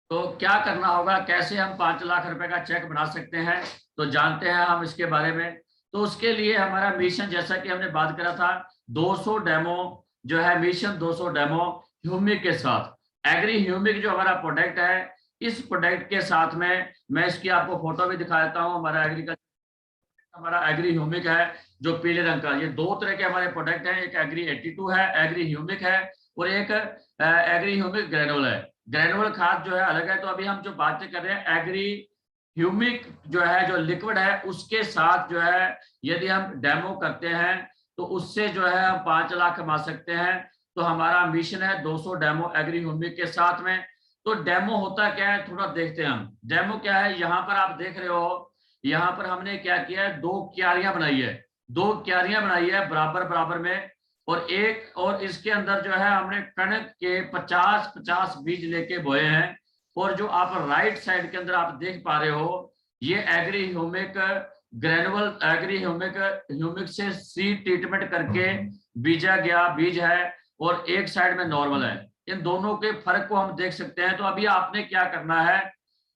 तो क्या करना होगा, कैसे हम 5 लाख रुपए का चेक बना सकते हैं, तो जानते हैं हम इसके बारे में। तो उसके लिए हमारा मिशन, जैसा कि हमने बात करा था, 200 डेमो जो है, मिशन 200 डेमो ह्यूमिक के साथ। एग्री ह्यूमिक जो हमारा प्रोडक्ट है, इस प्रोडक्ट के साथ में मैं इसकी आपको फोटो भी दिखा देता हूँ। हमारा एग्रीकल्चर, हमारा एग्री ह्यूमिक है जो पीले रंग का। ये दो तरह के हमारे प्रोडक्ट हैं, एक एग्री 82 है, एग्री ह्यूमिक है, और एक एग्री ह्यूमिक ग्रेनुल है। ग्रेनुल खाद जो है अलग है। तो अभी हम जो बातें कर रहे हैं, एग्री ह्यूमिक जो है, जो लिक्विड है, उसके साथ जो है यदि हम डेमो करते हैं तो उससे जो है हम 5 लाख कमा सकते हैं। तो हमारा मिशन है 200 डेमो एग्री ह्यूमिक के साथ में। तो डेमो होता क्या है, थोड़ा देखते हैं हम। डेमो क्या है, यहाँ पर आप देख रहे हो, यहाँ पर हमने क्या किया है, दो क्यारियां बनाई है। दो क्यारियां बनाई है बराबर बराबर में, और इसके अंदर जो है हमने कणक के 50-50 बीज लेके बोए हैं। और जो आप राइट साइड के अंदर आप देख पा रहे हो, ये agri humic granule, agri humic humic से सीड ट्रीटमेंट करके बीजा गया बीज है, और एक साइड में नॉर्मल है। इन दोनों के फर्क को हम देख सकते हैं। तो अभी आपने क्या करना है,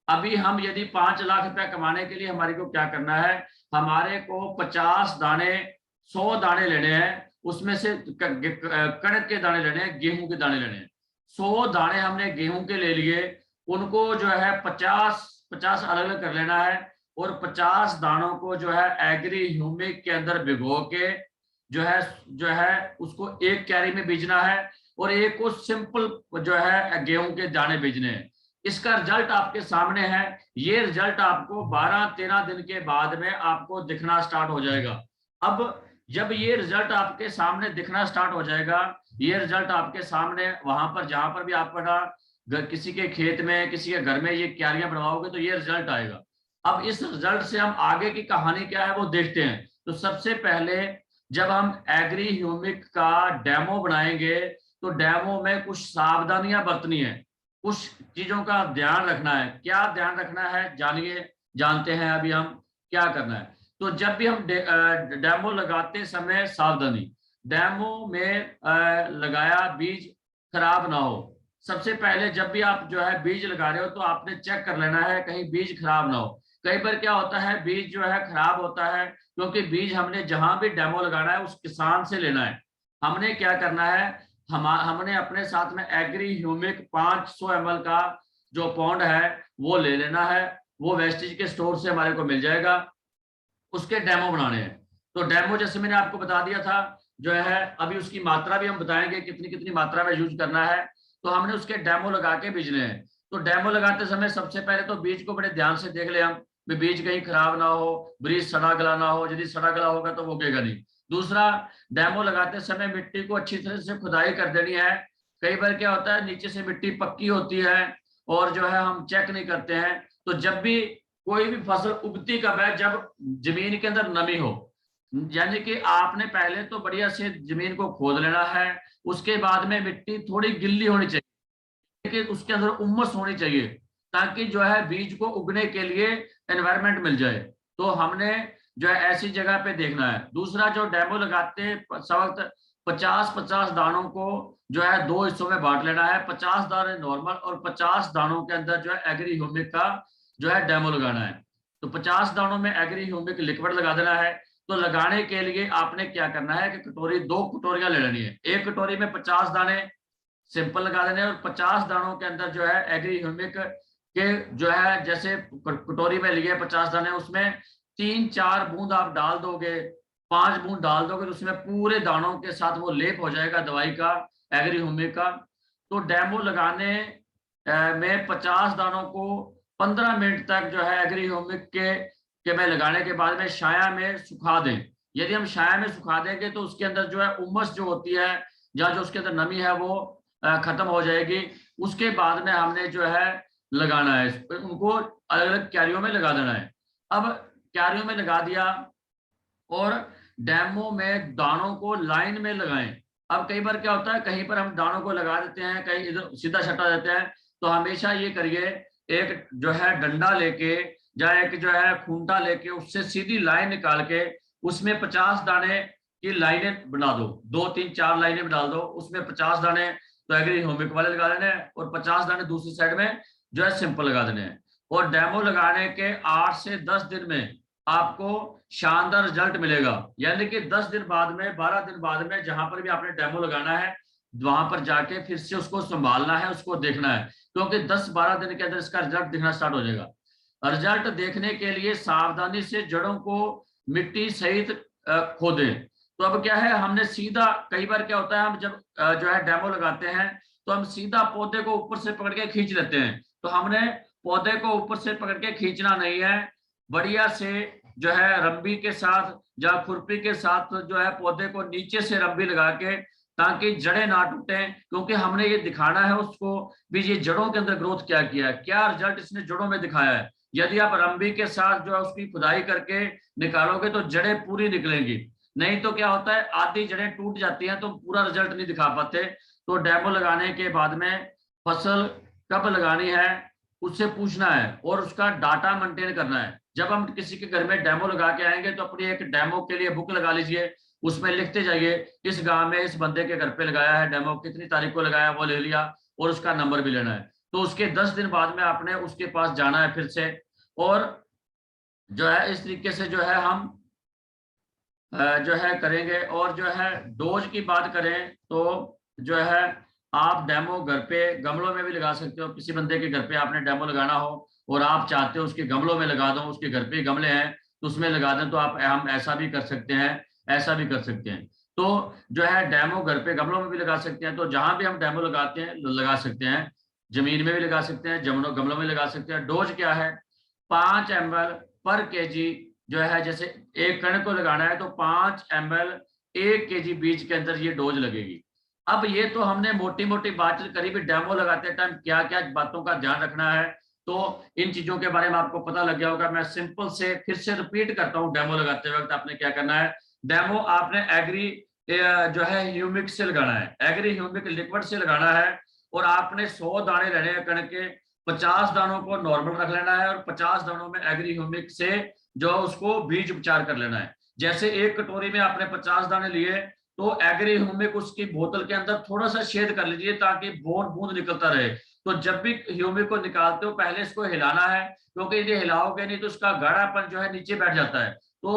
अभी हम यदि 5 लाख रुपया कमाने के लिए हमारे को क्या करना है, हमारे को 50 दाने, 100 दाने लेने हैं। उसमें से कणक के दाने लेने हैं, गेहूं के दाने लेने हैं। 100 दाने हमने गेहूं के ले लिए, उनको जो है 50-50 अलग अलग कर लेना है। और 50 दानों को जो है एग्री ह्यूमिक के अंदर भिगो के जो है उसको एक क्यारी में बीजना है, और एक को सिंपल जो है गेहूं के दाने बीजने हैं। इसका रिजल्ट आपके सामने है। ये रिजल्ट आपको 12-13 दिन के बाद में आपको दिखना स्टार्ट हो जाएगा। अब जब ये रिजल्ट आपके सामने दिखना स्टार्ट हो जाएगा, ये रिजल्ट आपके सामने वहां पर जहां पर भी आप किसी के खेत में, किसी के घर में ये क्यारियां बनवाओगे तो ये रिजल्ट आएगा। अब इस रिजल्ट से हम आगे की कहानी क्या है वो देखते हैं। तो सबसे पहले जब हम एग्री ह्यूमिक का डेमो बनाएंगे, तो डेमो में कुछ सावधानियां बरतनी है, कुछ चीजों का ध्यान रखना है। क्या ध्यान रखना है, जानिए, जानते हैं अभी हम क्या करना है। तो जब भी हम डेमो लगाते समय सावधानी, डेमो में लगाया बीज खराब ना हो। सबसे पहले जब भी आप जो है बीज लगा रहे हो तो आपने चेक कर लेना है कहीं बीज खराब ना हो। कई बार क्या होता है, बीज जो है खराब होता है, क्योंकि बीज हमने जहां भी डेमो लगाना है उस किसान से लेना है। हमने क्या करना है, हमने अपने साथ में एग्री ह्यूमिक 500 ml का जो पौंड है वो ले लेना है। वो वेस्टेज के स्टोर से हमारे को मिल जाएगा। उसके डेमो बनाने हैं। तो डेमो जैसे मैंने आपको बता दिया था जो है, अभी उसकी मात्रा भी हम बताएंगे कितनी कितनी मात्रा में यूज करना है। तो हमने उसके डेमो लगा के बीजने हैं। तो डेमो लगाते समय सबसे पहले तो बीज को बड़े ध्यान से देख ले हम, बीज कहीं खराब ना हो, बीज सड़ा गला ना हो। यदि सड़ा गला होगा तो वो उगेगा नहीं। दूसरा, डेमो लगाते समय मिट्टी को अच्छी तरह से खुदाई कर देनी है। कई बार क्या होता है, नीचे से मिट्टी पक्की होती है और जो है हम चेक नहीं करते हैं। तो जब भी कोई भी फसल उगती कब है, जब जमीन के अंदर नमी हो। यानी कि आपने पहले तो बढ़िया से जमीन को खोद लेना है। उसके बाद में मिट्टी थोड़ी गिल्ली होनी चाहिए, कि उसके अंदर उम्मस होनी चाहिए, ताकि जो है बीज को उगने के लिए एनवायरनमेंट मिल जाए। तो हमने जो है ऐसी जगह पे देखना है। दूसरा, जो डेमो लगाते वक्त 50-50 दानों को जो है दो हिस्सों में बांट लेना है। 50 दाने नॉर्मल और 50 दानों के अंदर जो है एग्री ह्यूमिक का जो है डेमो लगाना है। तो 50 दानों में एग्री ह्यूमिक लिक्विड लगा देना है। तो लगाने के लिए आपने क्या करना है कि कटोरी, 2 कटोरियां ले लेनी है। एक कटोरी में 50 दाने सिंपल लगा देने, और 50 दानों के अंदर जो है एग्री ह्यूमिक के जो है, जैसे कटोरी में लिए 50 दाने, उसमें 3-4 बूंद आप डाल दोगे, 5 बूंद डाल दोगे, तो उसमें पूरे दानों के साथ वो लेप हो जाएगा दवाई का, एग्री ह्यूमिक का। तो डेमो लगाने में 50 दानों को 15 मिनट तक जो है एग्री ह्यूमिक के में लगाने के बाद में छाया में सुखा दें। यदि हम छाया में सुखा देंगे तो उसके अंदर जो है उमस जो होती है, या जो उसके अंदर नमी है, वो खत्म हो जाएगी। उसके बाद में हमने जो है लगाना है, उनको अलग अलग क्यारियों में लगा देना है। अब क्यारियों में लगा दिया, और डेमो में दानों को लाइन में लगाएं। अब कई बार क्या होता है, कहीं पर हम दानों को लगा देते हैं, कहीं इधर सीधा छटा देते हैं। तो हमेशा ये करिए, एक जो है डंडा लेके या एक जो है खूंटा लेके उससे सीधी लाइन निकाल के उसमें 50 दाने की लाइनें बना दो, 2-3-4 लाइनें डाल दो। उसमें 50 दाने तो एग्री ह्यूमिक वाले लगा लेने, और 50 दाने दूसरी साइड में जो है सिंपल लगा देने हैं। और डेमो लगाने के 8 से 10 दिन में आपको शानदार रिजल्ट मिलेगा। यानी कि 10 दिन बाद में, 12 दिन बाद में, जहां पर भी आपने डेमो लगाना है वहां पर जाके फिर से उसको संभालना है, उसको देखना है, क्योंकि 10-12 दिन के अंदर इसका रिजल्ट दिखना स्टार्ट हो जाएगा। रिजल्ट देखने के लिए सावधानी से जड़ों को मिट्टी सहित खोदें। तो अब क्या है, हमने सीधा, कई बार क्या होता है, हम जब जो है डेमो लगाते हैं तो हम सीधा पौधे को ऊपर से पकड़ के खींच लेते हैं। तो हमने पौधे को ऊपर से पकड़ के खींचना नहीं है, बढ़िया से जो है रंबी के साथ या खुरपी के साथ जो है पौधे को नीचे से रंबी लगा के, ताकि जड़ें ना टूटें, क्योंकि हमने ये दिखाना है उसको भी ये जड़ों के अंदर ग्रोथ क्या किया है, क्या रिजल्ट इसने जड़ों में दिखाया है। यदि आप रंबी के साथ जो है उसकी खुदाई करके निकालोगे तो जड़ें पूरी निकलेंगी, नहीं तो क्या होता है आधी जड़ें टूट जाती हैं तो पूरा रिजल्ट नहीं दिखा पाते। तो डेमो लगाने के बाद में फसल कब लगानी है उससे पूछना है और उसका डाटा मेंटेन करना है। जब हम किसी के घर में डेमो लगा के आएंगे तो अपनी एक डेमो के लिए बुक लगा लीजिए, उसमें लिखते जाइए इस गांव में इस बंदे के घर पे लगाया है डेमो, कितनी तारीख को लगाया वो ले लिया और उसका नंबर भी लेना है। तो उसके 10 दिन बाद में आपने उसके पास जाना है फिर से, और जो है इस तरीके से जो है हम जो है करेंगे। और जो है डोज की बात करें तो जो है आप डेमो घर पे गमलों में भी लगा सकते हो। किसी बंदे के घर पे आपने डेमो लगाना हो और आप चाहते हो उसके गमलों में लगा दो, उसके घर पे गमले हैं तो उसमें लगा दें, तो आप हम ऐसा भी कर सकते हैं, ऐसा भी कर सकते हैं। तो जो है डेमो घर पे गमलों में भी लगा सकते हैं। तो जहां भी हम डेमो लगाते हैं लगा सकते हैं, जमीन में भी लगा सकते हैं, गमलों में लगा सकते हैं। डोज क्या है, 5 ml पर केजी जो है, जैसे एक कण को लगाना है तो 5 ml 1 केजी बीज के अंदर ये डोज लगेगी। अब ये तो हमने मोटी मोटी बात करी भी, डेमो लगाते टाइम क्या क्या बातों का ध्यान रखना है, तो इन चीजों के बारे में आपको पता लग गया होगा। मैं सिंपल से फिर से रिपीट करता हूँ, डेमो लगाते वक्त आपने क्या करना है। डेमो आपने एग्री जो है ह्यूमिक से लगाना है, एग्री ह्यूमिक लिक्विड से लगाना है। और आपने 100 दाने लेने हैं कण के, 50 दानों को नॉर्मल रख लेना है और 50 दानों में एग्री ह्यूमिक से जो उसको बीज उपचार कर लेना है। जैसे एक कटोरी में आपने 50 दाने लिए तो एग्री ह्यूमिक उसकी बोतल के अंदर थोड़ा सा छेद कर लीजिए ताकि बूंद बूंद निकलता रहे। तो जब भी ह्यूमिक को निकालते हो पहले इसको हिलाना है, क्योंकि यदि हिलाओगे नहीं तो उसका गाढ़ापन जो है नीचे बैठ जाता है। तो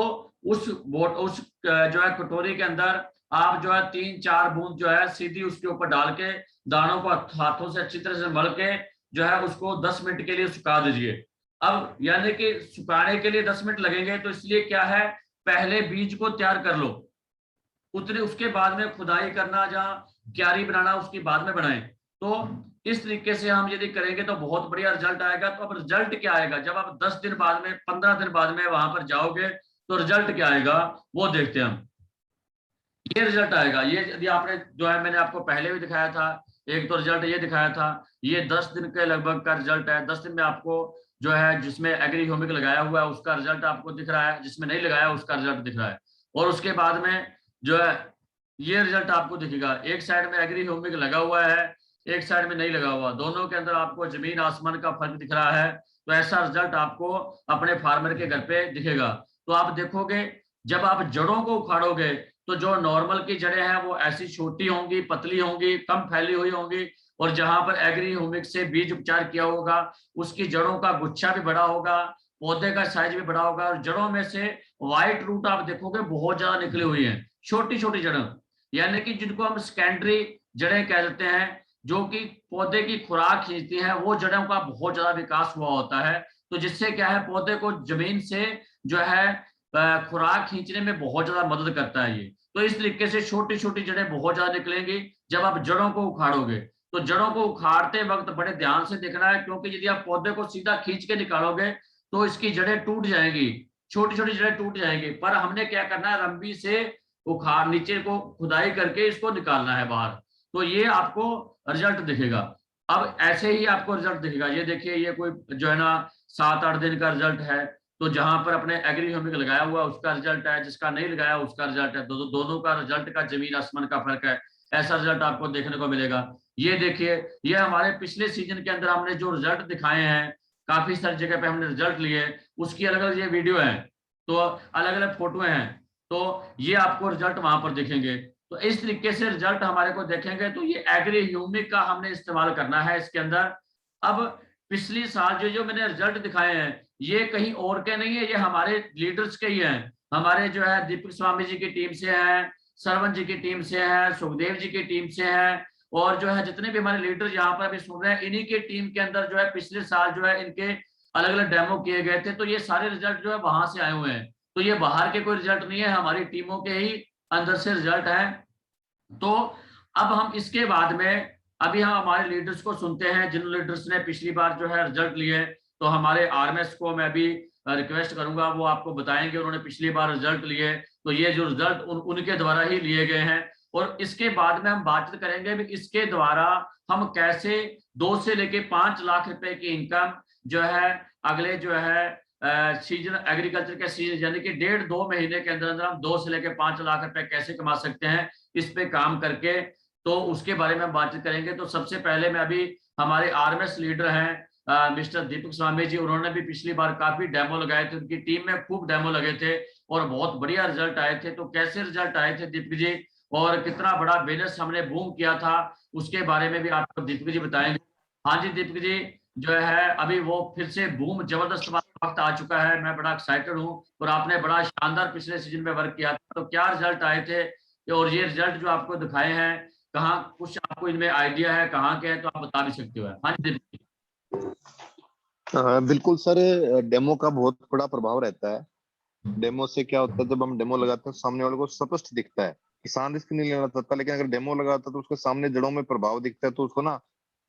उस जो है कटोरी के अंदर आप जो है 3-4 बूंद जो है सीधी उसके ऊपर डाल के दानों को हाथों से अच्छी तरह से मल के जो है उसको 10 मिनट के लिए सुखा दीजिए। अब यानी कि सुखाने के लिए 10 मिनट लगेंगे, तो इसलिए क्या है, पहले बीज को तैयार कर लो, उतने उसके बाद में खुदाई करना, जहाँ क्यारी बनाना उसकी बाद में बनाएं। तो इस तरीके से हम यदि करेंगे तो बहुत बढ़िया रिजल्ट आएगा। तो अब रिजल्ट क्या आएगा, जब आप 10 दिन बाद में, 15 दिन बाद में वहां पर जाओगे तो रिजल्ट क्या आएगा वो देखते हैं हम। ये रिजल्ट आएगा, ये यदि आपने जो है मैंने आपको पहले भी दिखाया था, एक तो रिजल्ट ये दिखाया था, ये 10 दिन के लगभग का रिजल्ट है। 10 दिन में आपको जो है जिसमें एग्री ह्यूमिक लगाया हुआ है उसका रिजल्ट आपको दिख रहा है, जिसमें नहीं लगाया उसका रिजल्ट दिख रहा है। और उसके बाद में जो है ये रिजल्ट आपको दिखेगा, एक साइड में एग्री ह्यूमिक लगा हुआ है, एक साइड में नहीं लगा हुआ, दोनों के अंदर आपको जमीन आसमान का फर्क दिख रहा है। तो ऐसा रिजल्ट आपको अपने फार्मर के घर पे दिखेगा। तो आप देखोगे जब आप जड़ों को उखाड़ोगे तो जो नॉर्मल की जड़ें हैं वो ऐसी छोटी होंगी, पतली होंगी, कम फैली हुई होंगी, और जहां पर एग्री ह्यूमिक से बीज उपचार किया होगा उसकी जड़ों का गुच्छा भी बड़ा होगा, पौधे का साइज भी बड़ा होगा, और जड़ों में से व्हाइट रूट आप देखोगे बहुत ज्यादा निकली हुई है, छोटी छोटी जड़ें, यानी कि जिनको हम सेकेंडरी जड़ें कह देते हैं, जो कि पौधे की खुराक खींचती हैं, वो जड़ों का बहुत ज्यादा विकास हुआ होता है। तो जिससे क्या है, पौधे को जमीन से जो है खुराक खींचने में बहुत ज्यादा मदद करता है ये। तो इस तरीके से छोटी छोटी जड़ें बहुत ज्यादा निकलेंगी जब आप जड़ों को उखाड़ोगे। तो जड़ों को उखाड़ते वक्त बड़े ध्यान से देखना है, क्योंकि यदि आप पौधे को सीधा खींच के निकालोगे तो इसकी जड़ें टूट जाएंगी, छोटी छोटी जड़ें टूट जाएंगी। पर हमने क्या करना है, रंबी से उखाड़ नीचे को खुदाई करके इसको निकालना है बाहर, तो ये आपको रिजल्ट दिखेगा। अब ऐसे ही आपको रिजल्ट दिखेगा, ये देखिए ये कोई जो है ना 7-8 दिन का रिजल्ट है। तो जहां पर अपने एग्री ह्यूमिक लगाया हुआ उसका रिजल्ट है, जिसका नहीं लगाया उसका रिजल्ट है, दोनों का रिजल्ट का जमीन आसमान का फर्क है। ऐसा रिजल्ट आपको देखने को मिलेगा। ये देखिए, ये हमारे पिछले सीजन के अंदर हमने जो रिजल्ट दिखाए हैं, काफी सारी जगह पे हमने रिजल्ट लिए, उसकी अलग अलग ये वीडियो है, तो अलग अलग फोटो हैं, तो ये आपको रिजल्ट वहां पर दिखेंगे। तो इस तरीके से रिजल्ट हमारे को देखेंगे। तो ये एग्री ह्यूमिक का हमने इस्तेमाल करना है इसके अंदर। अब पिछली साल जो जो मैंने रिजल्ट दिखाए हैं ये कहीं और के नहीं है, ये हमारे लीडर्स के ही हैं। हमारे जो है दीपक स्वामी जी की टीम से है, सरवण जी की टीम से है, सुखदेव जी की टीम से है, और जो है जितने भी हमारे लीडर यहाँ पर भी सुन रहे हैं इन्हीं के टीम के अंदर जो है पिछले साल जो है इनके अलग अलग डेमो किए गए थे। तो ये सारे रिजल्ट जो है वहां से आए हुए हैं, तो ये बाहर के कोई रिजल्ट नहीं है, हमारी टीमों के ही अंदर से रिजल्ट है। तो अब हम इसके बाद में अभी हम हमारे लीडर्स को सुनते हैं, जिन लीडर्स ने पिछली बार जो है रिजल्ट लिए। तो हमारे आरएमएस को मैं भी रिक्वेस्ट करूंगा, वो आपको बताएंगे उन्होंने पिछली बार रिजल्ट लिए, तो ये जो रिजल्ट उनके द्वारा ही लिए गए हैं। और इसके बाद में हम बातचीत करेंगे भी इसके द्वारा हम कैसे 2 से लेके 5 लाख रुपए की इनकम जो है अगले जो है सीजन एग्रीकल्चर के सीजन यानी कि 1.5-2 महीने के अंदर अंदर हम 2 से लेके 5 लाख रुपए कैसे कमा सकते हैं इस पे काम करके, तो उसके बारे में हम बातचीत करेंगे। तो सबसे पहले मैं अभी हमारे आरएमएस लीडर हैं मिस्टर दीपक स्वामी जी, उन्होंने भी पिछली बार काफी डेमो लगाए थे, उनकी टीम में खूब डेमो लगे थे और बहुत बढ़िया रिजल्ट आए थे। तो कैसे रिजल्ट आए थे दीपक जी और कितना बड़ा बिजनेस हमने बूम किया था उसके बारे में भी आपको दीपक जी बताएंगे। हाँ जी दीपक जी, जो है अभी वो फिर से बूम जबरदस्त वक्त आ चुका है, मैं बड़ा एक्साइटेड हूँ और आपने बड़ा शानदार पिछले सीजन में वर्क किया था, तो क्या रिजल्ट आए थे और ये रिजल्ट जो आपको दिखाए हैं कहाँ, कुछ आपको इनमें आइडिया है कहाँ के हैं तो आप बता भी सकते हो। हाँ जी दीपक जी। बिल्कुल सर, डेमो का बहुत बड़ा प्रभाव रहता है। डेमो से क्या होता है, जब हम डेमो लगाते हैं सामने वाले को स्पष्ट दिखता है। किसान रिस्क नहीं लेना चाहता, लेकिन अगर डेमो लगाता है तो उसके सामने जड़ों में प्रभाव दिखता है, तो उसको ना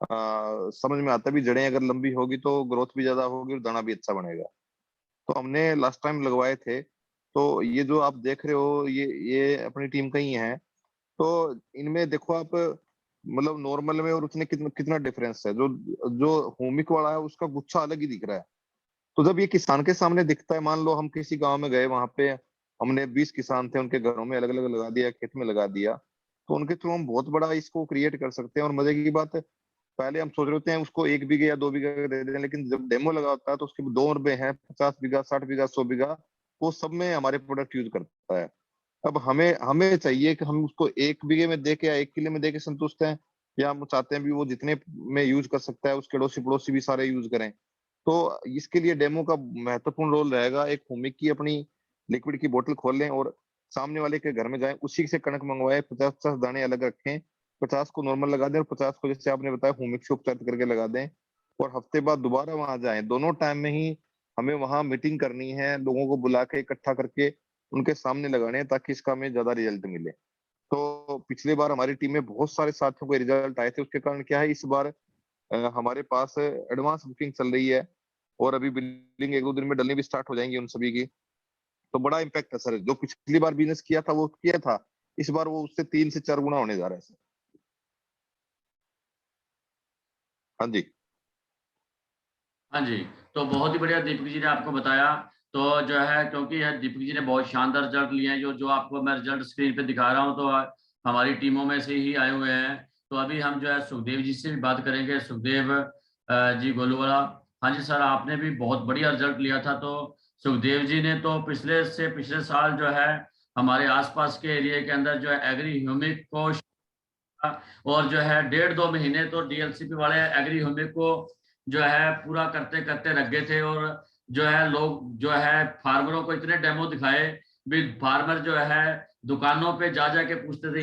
समझ में आता है भी जड़ें अगर लंबी होगी तो ग्रोथ भी ज्यादा होगी और दाना भी अच्छा बनेगा। तो हमने लास्ट टाइम लगवाए थे, तो ये जो आप देख रहे हो ये अपनी टीम का ही है। तो इनमें देखो आप, मतलब नॉर्मल में और उसने कितना कितना डिफरेंस है। जो जो होमिक वाला है उसका गुच्छा अलग ही दिख रहा है। तो जब ये किसान के सामने दिखता है, मान लो हम किसी गांव में गए, वहां पे हमने 20 किसान थे, उनके घरों में अलग अलग लगा दिया, खेत में लगा दिया, तो उनके थ्रू हम बहुत बड़ा इसको क्रिएट कर सकते हैं। और मजे की बात है, पहले हम सोच रहे होते हैं उसको 1 बीघे या 2 बीघा दे दें, लेकिन जब डेमो लगा होता है तो उसके 2 रुपए हैं, 50 बीघा, 60 बीघा, 100 बीघा, वो सब में हमारे प्रोडक्ट यूज करता है। अब हमें हमें चाहिए कि हम उसको 1 बीघे में दे के या 1 किले में दे के संतुष्ट हैं, या हम चाहते हैं भी वो जितने में यूज कर सकता है उसके अड़ोसी पड़ोसी भी सारे यूज करें। तो इसके लिए डेमो का महत्वपूर्ण रोल रहेगा। एक होमिक की अपनी लिक्विड की बोतल खोल लें और सामने वाले के घर में जाएं, उसी से कणक मंगवाए, 50-50 दाने अलग रखें, 50 को नॉर्मल लगा दें और 50 को जैसे आपने बताया होमिक से उपचारित करके लगा दें। और हफ्ते बाद दोबारा वहां जाएं, दोनों टाइम में ही हमें वहां मीटिंग करनी है, लोगों को बुला के इकट्ठा करके उनके सामने लगाने हैं, ताकि इसका हमें ज्यादा रिजल्ट मिले। तो पिछले बार हमारी टीम में बहुत सारे साथियों के रिजल्ट आए थे, उसके कारण क्या है, इस बार हमारे पास एडवांस बुकिंग चल रही है और अभी बिलिंग 1-2 दिन में डलनी भी स्टार्ट हो जाएंगी उन सभी की। तो बड़ा इम्पैक्ट है सर, जो पिछली बार बिजनेस किया था वो किया था, इस बार वो उससे 3 से 4 गुना होने जा रहा है सर। हाँ जी। हाँ जी, तो बहुत ही बढ़िया दीपक जी ने आपको बताया। तो जो है क्योंकि यह दीपक जी ने बहुत शानदार रिजल्ट लिए हैं, जो जो आपको मैं रिजल्ट स्क्रीन पे दिखा रहा हूँ, तो हमारी टीमों में से ही आए हुए हैं। तो अभी हम जो है सुखदेव जी से भी बात करेंगे, सुखदेव जी गोलूवाला। हाँ जी सर, आपने भी बहुत बढ़िया रिजल्ट लिया था। तो सुखदेव जी ने तो पिछले साल जो है हमारे आसपास के एरिया के अंदर जो है एग्री ह्यूमिक को और जो है 1.5-2 महीने तो डीएलसीपी वाले एग्री ह्यूमिक को जो है पूरा करते करते रख गए थे। और जो है लोग जो है फार्मरों को इतने डेमो दिखाए भी, फार्मर जो है दुकानों पे जा जाके पूछते थे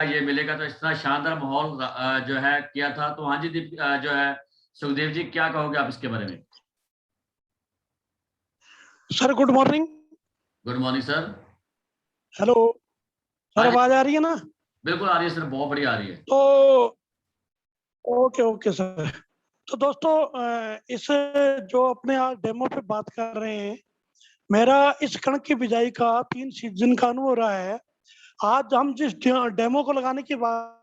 ये मिलेगा। तो इस तरह शानदार माहौल जो है किया था। तो हाँ जी जो है सुखदेव जी, क्या कहोगे आप इसके बारे में? Sir good morning. Good morning sir. Hello sir, हाँ जी, आवाज आ रही है ना? बिल्कुल आ रही है सर, बहुत बढ़िया आ रही है। तो ओके ओके सर। तो दोस्तों, इस जो अपने आज डेमो पे बात कर रहे हैं, मेरा इस कणक की बिजाई का 3 सीजन का अनुभव रहा है। आज हम जिस डेमो को लगाने के बाद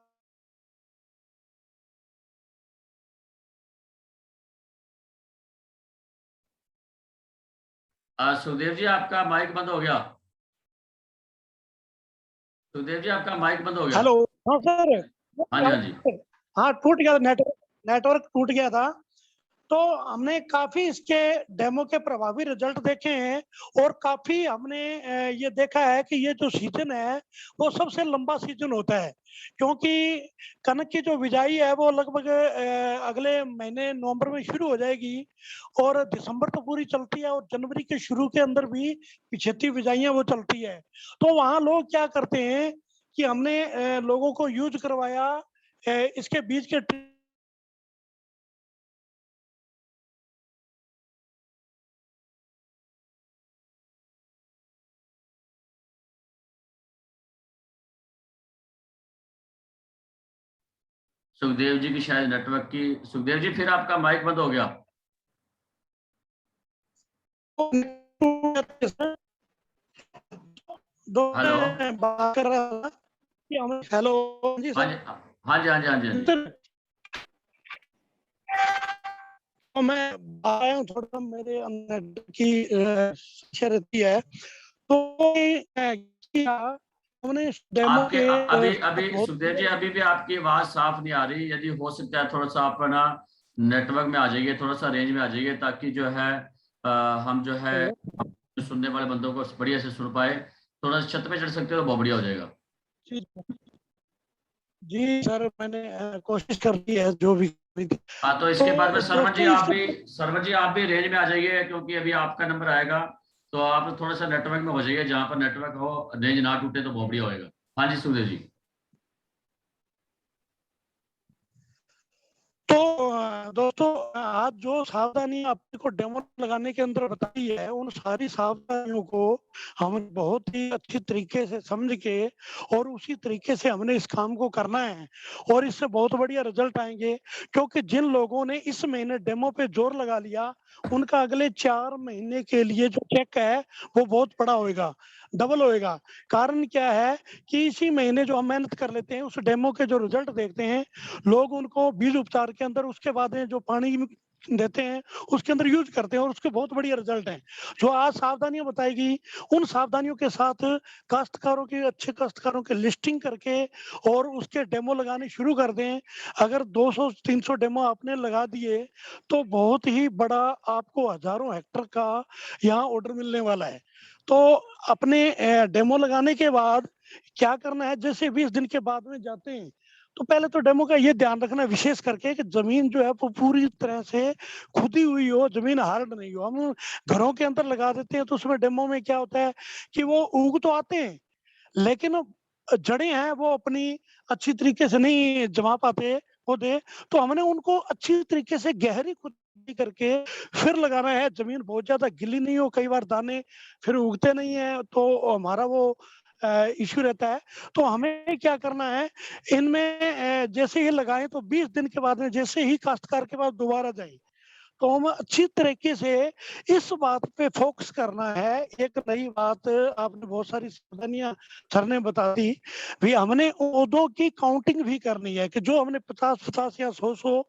सुखदेव जी आपका माइक बंद हो गया। सुखदेव जी आपका माइक बंद हो गया। हेलो। हाँ सर। हाँ जी, हाँ जी। हाँ, टूट गया था नेटवर्क, नेटवर्क टूट गया था। तो हमने काफी इसके डेमो के प्रभावी रिजल्ट देखे हैं और काफी हमने ये देखा है कि ये जो सीजन है वो सबसे लंबा सीजन होता है, क्योंकि कनक की जो बिजाई है वो लगभग अगले महीने नवंबर में शुरू हो जाएगी और दिसंबर तो पूरी चलती है और जनवरी के शुरू के अंदर भी पिछेती बिजाइयां वो चलती है। तो वहाँ लोग क्या करते हैं कि हमने लोगों को यूज करवाया इसके बीज के सुखदेव जी की शायद नेटवर्क की, सुखदेव जी फिर आपका माइक बंद हो गया। हेलो। बात कर रहा था कि हम हेलो जी हाँ सर। जी, हाँ जी, हाँ जी, हाँ जी, हाँ जी। तो मैं आया हूँ, थोड़ा मेरे अंदर की समस्या रहती है। तो क्या हमने इस डेमो आपके के अभी साथ अभी बहुत सुखदेव जी अभी भी आपकी आवाज साफ नहीं आ रही। यदि हो सकता है थोड़ा सा आप ना नेटवर्क में आ जाइए, थोड़ा सा रेंज में आ जाइए, ताकि जो है हम जो है सुनने वाले बंदों को बढ़िया से सुन पाए। थोड़ा सा छत पे चढ़ सकते हो तो बहुत बढ़िया हो जाएगा। जी सर, मैंने कोशिश कर दी है जो भी करी थी। हाँ, तो इसके बाद में तो सरवण जी दोस्तों आप इसके भी, सरवण जी आप भी रेंज में आ जाइए, क्योंकि अभी आपका नंबर आएगा तो आप थोड़ा सा नेटवर्क में हो जाइए, जहां पर नेटवर्क हो, रेंज ना टूटे तो बहुत बढ़िया होएगा। हाँ जी सुखदेव जी। तो दोस्तों आज जो सावधानी आपको डेमो लगाने के अंदर बताई है, उन सारी सावधानियों को हम बहुत ही अच्छी तरीके से समझ के और उसी तरीके से हमने इस काम को करना है और इससे बहुत बढ़िया रिजल्ट आएंगे। क्योंकि जिन लोगों ने इस महीने डेमो पे जोर लगा लिया, उनका अगले 4 महीने के लिए जो चेक है वो बहुत बड़ा होएगा, डबल होएगा। कारण क्या है कि इसी महीने जो हम मेहनत कर लेते हैं, उस डेमो के जो रिजल्ट देखते हैं लोग, उनको बीज उपचार के अंदर उसके बाद में जो पानी देते हैं उसके अंदर यूज करते हैं और उसके बहुत बढ़िया रिजल्ट हैं। जो आज सावधानियां बताएगी, उन सावधानियों के साथ काश्तकारों की, अच्छे काश्तकारों की लिस्टिंग करके और उसके डेमो लगाने शुरू कर दें। अगर 200-300 डेमो आपने लगा दिए तो बहुत ही बड़ा आपको हजारों हेक्टर का यहाँ ऑर्डर मिलने वाला है। तो अपने डेमो लगाने के बाद क्या करना है, जैसे 20 दिन के बाद में जाते हैं तो पहले तो डेमो का ये ध्यान रखना विशेष करके कि जमीन जो है वो पूरी तरह से खुदी हुई हो, जमीन हार्ड नहीं हो। हम घरों के अंदर लगा देते हैं तो उसमें डेमो में क्या होता है कि वो उग तो आते हैं लेकिन जड़ें हैं वो अपनी अच्छी तरीके से नहीं जमा पाते पौधे। तो हमने उनको अच्छी तरीके से गहरी खुदाई करके फिर लगाना है। जमीन बहुत ज्यादा गिल्ली नहीं हो, कई बार दाने फिर उगते नहीं है तो हमारा वो इश्यू रहता है। तो हमें क्या करना है, इनमें जैसे ही लगाएं तो 20 दिन के बाद में जैसे ही काश्तकार के पास दोबारा जाए तो हम अच्छी तरीके से इस बात पे फोकस करना है। एक नई बात आपने बहुत सारी सावधानियां सर ने बता दी भी, हमने पौधों की काउंटिंग भी करनी है कि जो हमने 50-50 या 100-100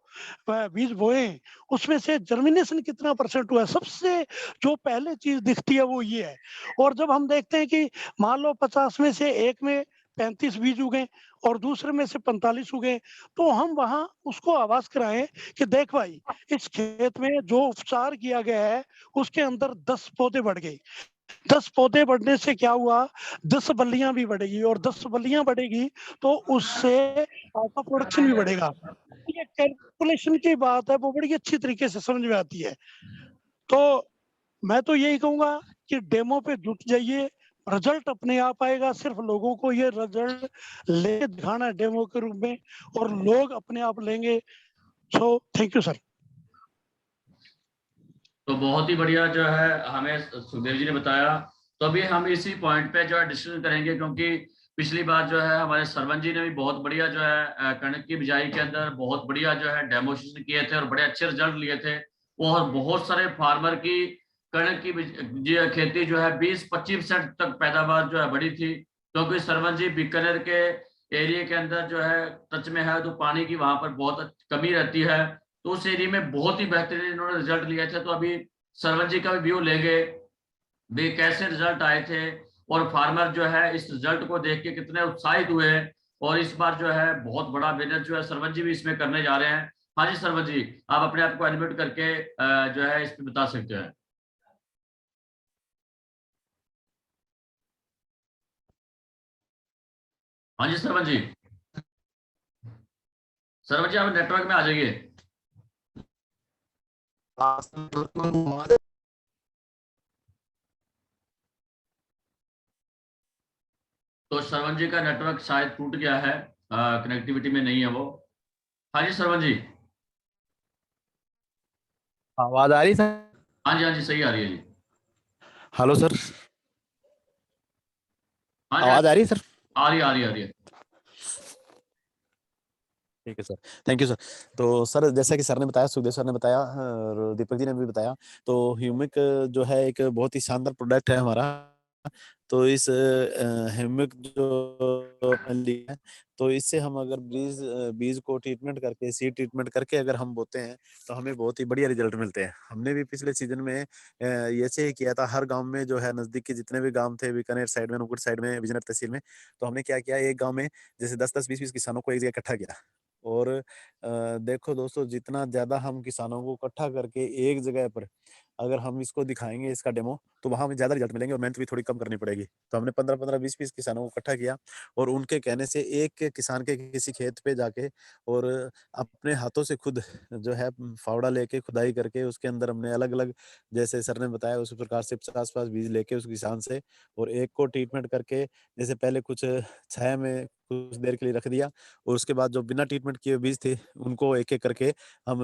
बीज बोए उसमें से जर्मिनेशन कितना परसेंट हुआ है। सबसे जो पहले चीज दिखती है वो ये है। और जब हम देखते हैं कि मान लो 50 में से एक में 35 बीज उगे और दूसरे में से 45 उगे, तो हम वहां उसको आवाज कराएं कि देख भाई, इस खेत में जो उपचार किया गया है उसके अंदर 10 पौधे बढ़ गए। 10 पौधे बढ़ने से क्या हुआ, 10 बल्लियां भी बढ़ेगी और 10 बल्लियां बढ़ेगी तो उससे आपका प्रोडक्शन भी बढ़ेगा। ये कैलकुलेशन की बात है, वो बड़ी अच्छी तरीके से समझ में आती है। तो मैं तो यही कहूंगा कि डेमो पे जुट जाइए, रिजल्ट अपने आप आएगा। सिर्फ लोगों को ये रिजल्ट ले दिखाना है डेमो के रूप में और लोग अपने आप लेंगे। So thank you sir. तो बहुत ही बढ़िया जो है हमें सुखदेव जी ने बताया। तो अभी हम इसी पॉइंट पे जो है डिस्कशन करेंगे, क्योंकि पिछली बार जो है हमारे सरवन जी ने भी बहुत बढ़िया जो है कणक की बिजाई के अंदर बहुत बढ़िया जो है डेमोस्ट्रेशन किए थे और बड़े अच्छे रिजल्ट लिए थे। और बहुत सारे फार्मर की कणक की खेती जो है 20-25% तक पैदावार जो है बढ़ी थी, क्योंकि सरवन जी बीकानेर के एरिया के अंदर जो है टच में है, तो पानी की वहां पर बहुत कमी रहती है। तो उस एरिया में बहुत ही बेहतरीन इन्होंने रिजल्ट लिए थे। तो अभी सरवन जी का भी व्यू लेंगे भी कैसे रिजल्ट आए थे और फार्मर जो है इस रिजल्ट को देख के कितने उत्साहित हुए। और इस बार जो है बहुत बड़ा बिजनेस जो है सरवन जी भी इसमें करने जा रहे हैं। हाँ जी सरवत जी, आप अपने आप को अनम्यूट करके जो है इस पे बता सकते हैं। हाँ जी सरवत जी, सरवत जी आप नेटवर्क में आ जाइए। तो सरवत जी का नेटवर्क शायद टूट गया है, कनेक्टिविटी में नहीं है वो। हाँ जी सरवत जी। आवाज आ रही सर? हाँ जी सही आ रही है जी। हेलो सर, हाँ जी आवाज आ रही है सर? आ रही है, आ रही है, आ रही है। ठीक है सर, थैंक यू सर। तो सर जैसा कि सर ने बताया, सुखदेव सर ने बताया और दीपक जी ने भी बताया, तो ह्यूमिक जो है एक बहुत ही शानदार प्रोडक्ट है हमारा। तो इस ह्यूमिक जो है, तो इससे हम अगर बीज बीज को ट्रीटमेंट करके, सीड ट्रीटमेंट करके अगर हम बोते हैं तो हमें बहुत ही बढ़िया रिजल्ट मिलते हैं। हमने भी पिछले सीजन में ऐसे ही किया था। हर गांव में जो है, नजदीक के जितने भी गांव थे, बीकानेर साइड में, नुकड़ साइड में, विजयनगर तहसील में, तो हमने क्या किया, एक गांव में जैसे 10-10, 20-20 किसानों को एक जगह इकट्ठा किया। और देखो दोस्तों, जितना ज्यादा हम किसानों को इकट्ठा करके एक जगह पर अगर हम इसको दिखाएंगे, इसका डेमो, तो वहां हमें ज्यादा रिजल्ट मिलेंगे और मेहनत भी थोड़ी कम करनी पड़ेगी। तो हमने 15-15, 20-20 किसानों को इकट्ठा किया और उनके कहने से एक किसान के किसी खेत पे जाके और अपने हाथों से खुद जो है फावड़ा लेके खुदाई करके उसके अंदर हमने अलग अलग, जैसे सर ने बताया उस प्रकार से 50-50 बीज लेके उस किसान से, और एक को ट्रीटमेंट करके, जैसे पहले कुछ छाया में कुछ देर के लिए रख दिया, और उसके बाद जो बिना ट्रीटमेंट किए बीज थे उनको एक एक करके हम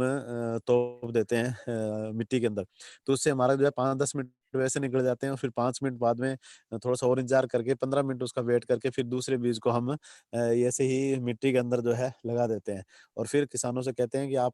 तोड़ देते हैं मिट्टी के अंदर। तो उससे हमारा जो है 5-10 मिनट वैसे निकल जाते हैं, और फिर 5 मिनट बाद में थोड़ा सा और इंतजार करके 15 मिनट उसका वेट करके फिर दूसरे बीज को हम ऐसे ही मिट्टी के अंदर जो है लगा देते हैं। और फिर किसानों से कहते हैं कि आप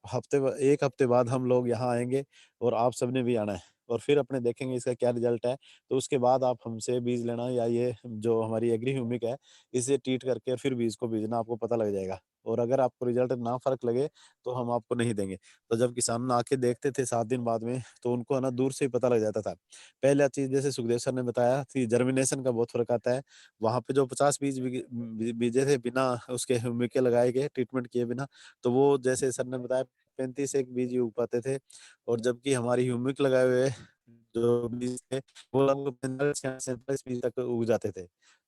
एक हफ्ते बाद हम लोग यहाँ आएंगे और आप सबने भी आना है, और फिर अपने देखेंगे इसका क्या रिजल्ट है। तो उसके बाद आप हमसे बीज लेना, या ये जो हमारी एग्री ह्यूमिक है इसे ट्रीट करके और फिर बीज को बीजना, आपको पता लग जाएगा। और अगर आपको रिजल्ट ना फर्क लगे तो हम आपको नहीं देंगे। तो जब किसान आके देखते थे 7 दिन बाद में, तो उनको है ना दूर से ही पता लग जाता था। पहला चीज जैसे सुखदेव सर ने बताया कि जर्मिनेशन का बहुत फर्क आता है। वहां पे जो 50 बीज बीजे थे बिना उसके ह्यूमिक के लगाए गए, ट्रीटमेंट किए बिना, तो वो जैसे सर ने बताया 35 एक बीज ही उग पाते थे। और जबकि हमारी ह्यूमिक लगाए हुए जो बीज थे वो लगभग 45-47 बीज तक उग जाते थे।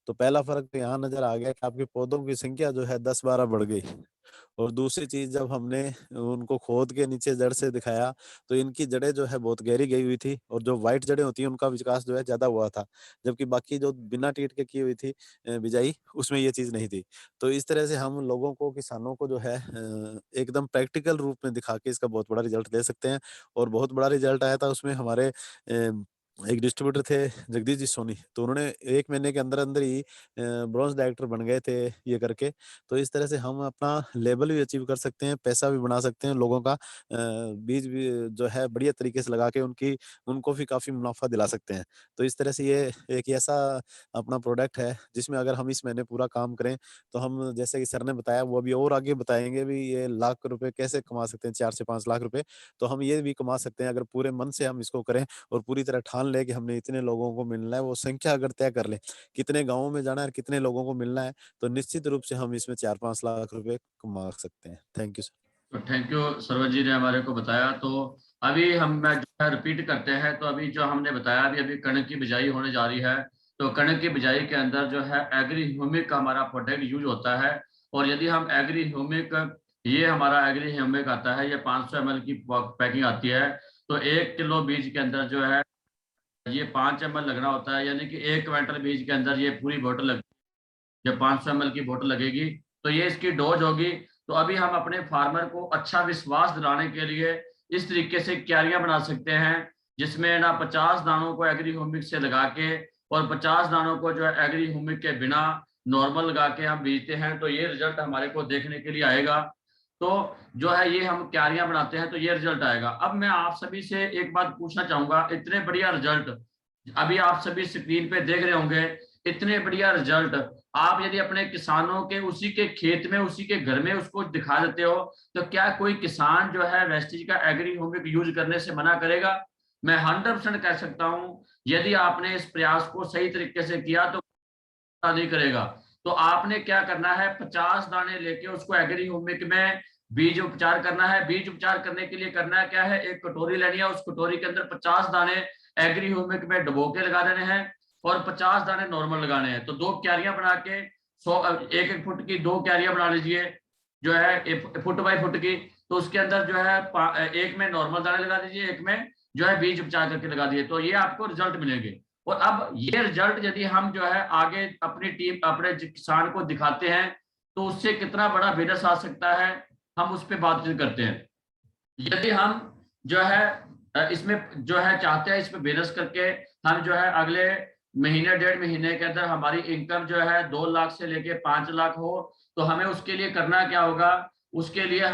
तो पहला फर्क तो यहाँ नजर आ गया कि आपके पौधों की संख्या जो है 10-12 बढ़ गई। और दूसरी चीज, जब हमने उनको खोद के नीचे जड़ से दिखाया, तो इनकी जड़ें जो है बहुत गहरी गई हुई थी, और जो व्हाइट जड़ें होती हैं उनका विकास जो है ज्यादा हुआ था। जबकि बाकी जो बिना ट्रीट के की हुई थी बिजाई, उसमें ये चीज नहीं थी। तो इस तरह से हम लोगों को, किसानों को जो है एकदम प्रैक्टिकल रूप में दिखा के इसका बहुत बड़ा रिजल्ट दे सकते हैं। और बहुत बड़ा रिजल्ट आया था उसमें हमारे एक डिस्ट्रीब्यूटर थे, जगदीश जी सोनी, तो उन्होंने 1 महीने के अंदर अंदर ही ब्रॉन्ज डायरेक्टर बन गए थे ये करके। तो इस तरह से हम अपना लेवल भी अचीव कर सकते हैं, पैसा भी बना सकते हैं, लोगों का बीज भी जो है बढ़िया तरीके से लगा के उनको भी काफी मुनाफा दिला सकते हैं। तो इस तरह से ये एक ऐसा अपना प्रोडक्ट है जिसमें अगर हम इस महीने पूरा काम करें, तो हम, जैसे कि सर ने बताया, वो अभी और आगे बताएंगे भी, ये लाख रुपए कैसे कमा सकते हैं, 4 से 5 लाख रुपए। तो हम ये भी कमा सकते हैं अगर पूरे मन से हम इसको करें और पूरी तरह ठान ले कि हमने इतने लोगों को मिलना है। वो संख्या अगर तय कर ले, कितने गाँवों में जाना है और कितने लोगों को मिलना है, तो निश्चित रूप से हम इसमें 4-5 लाख रुपए कमा सकते हैं। Thank you sir. तो थैंक यू सरवत जी ने हमारे को बताया। तो अभी हम मैं जो है रिपीट करते हैं। तो अभी जो हमने बताया, अभी अभी कणक की बिजाई होने जा रही है। तो कणक की बिजाई के अंदर जो है एग्री ह्यूमिक का हमारा प्रोडक्ट यूज होता है। और यदि हम एग्री ह्यूमिक, ये हमारा एग्री ह्यूमिक आता है, ये 500 ml की पैकिंग आती है। तो 1 किलो बीज के अंदर जो है ये 5 ml लगना होता है, यानी कि 1 क्विंटल बीज के अंदर ये पूरी बोतल लग, जब 500 ml की बोतल लगेगी तो ये इसकी डोज होगी। तो अभी हम अपने फार्मर को अच्छा विश्वास दिलाने के लिए इस तरीके से क्यारियां बना सकते हैं, जिसमें ना 50 दानों को एग्री ह्यूमिक से लगा के और 50 दानों को जो है एग्री ह्यूमिक के बिना नॉर्मल लगा के हम बीजते हैं, तो ये रिजल्ट हमारे को देखने के लिए आएगा। तो जो है ये हम क्यारियां बनाते हैं तो ये रिजल्ट आएगा। अब मैं आप सभी से एक बात पूछना चाहूंगा, इतने बढ़िया रिजल्ट अभी आप सभी स्क्रीन पे देख रहे होंगे, इतने बढ़िया रिजल्ट आप यदि अपने किसानों के उसी के खेत में, उसी के घर में उसको दिखा देते हो, तो क्या कोई किसान जो है वेस्टेज का एग्री ह्यूमिक यूज करने से मना करेगा? मैं 100% कह सकता हूं, यदि आपने इस प्रयास को सही तरीके से किया तो नहीं करेगा। तो आपने क्या करना है, 50 दाने लेके उसको एग्री ह्यूमिक में बीज उपचार करना है। बीज उपचार करने के लिए करना है क्या है, एक कटोरी लेनी है, उस कटोरी के अंदर 50 दाने एग्री ह्यूमिक में डुबो के लगा देने हैं और 50 दाने नॉर्मल लगाने हैं। तो 2 क्यारियां बना के 1 फुट की 2 क्यारियां बना लीजिए, जो है फुट बाय फुट की। तो उसके अंदर जो है एक में नॉर्मल दाने लगा दीजिए, एक में जो है बीज उपचार करके लगा दिए, तो ये आपको रिजल्ट मिलेंगे। और अब ये रिजल्ट यदि हम जो है आगे अपनी टीम अपने किसान को दिखाते हैं तो उससे कितना बड़ा बिजनेस आ सकता है, हम उस पर बातचीत करते हैं। यदि हम जो है इसमें जो है चाहते हैं, इस पे बिजनेस करके हम जो है अगले महीने 1.5 महीने के अंदर हमारी इनकम जो है 2 लाख से लेके 5 लाख हो, तो हमें उसके लिए करना क्या होगा, उसके लिए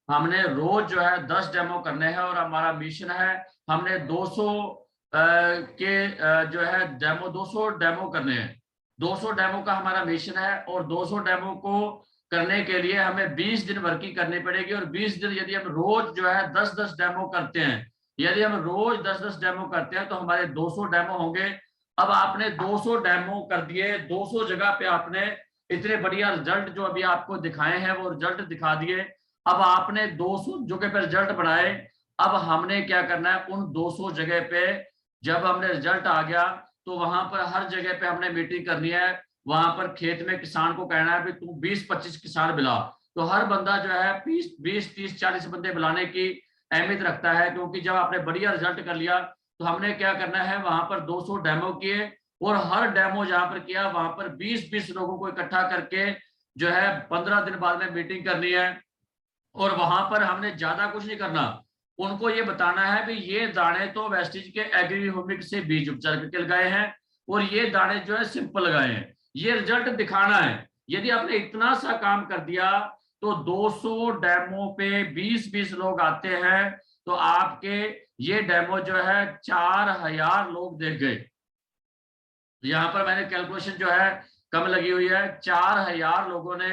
हमने रोज जो है 10 डेमो करने हैं और हमारा मिशन है हमने 200 जो है 200 डेमो करने हैं। 200 डेमो का हमारा मिशन है और 200 डेमो को करने के लिए हमें 20 दिन वर्किंग करनी पड़ेगी। और 20 दिन यदि हम रोज जो है 10-10 डेमो करते हैं, यदि हम रोज 10-10 डेमो करते हैं तो हमारे 200 डेमो होंगे। अब आपने 200 डेमो कर दिए, 200 जगह पे आपने इतने बढ़िया रिजल्ट जो अभी आपको दिखाए हैं वो रिजल्ट दिखा दिए। अब आपने 200 जगह पे रिजल्ट बनाए, अब हमने क्या करना है, उन 200 जगह पे जब हमने रिजल्ट आ गया तो वहां पर हर जगह पे हमने मीटिंग करनी है। वहां पर खेत में किसान को कहना है भी तू 20-25 किसान बुला। तो हर बंदा जो है 20-30-40 बंदे बुलाने की अहमियत रखता है, क्योंकि जब आपने बढ़िया रिजल्ट कर लिया तो हमने क्या करना है, वहां पर 200 डेमो किए और हर डेमो जहां पर किया वहां पर 20-20 लोगों को इकट्ठा करके जो है 15 दिन बाद में मीटिंग करनी है। और वहां पर हमने ज्यादा कुछ नहीं करना, उनको ये बताना है भी ये दाने तो वेस्टिज के एग्री ह्यूमिक से बीज उपचार करके लगाए हैं और ये दाने जो है सिंपल लगाए हैं, ये रिजल्ट दिखाना है। यदि आपने इतना सा काम कर दिया तो 200 डेमो पे 20-20 लोग आते हैं तो आपके ये डेमो जो है 4000 लोग देख गए। यहाँ पर मैंने कैलकुलेशन जो है कम लगी हुई है, 4000 लोगों ने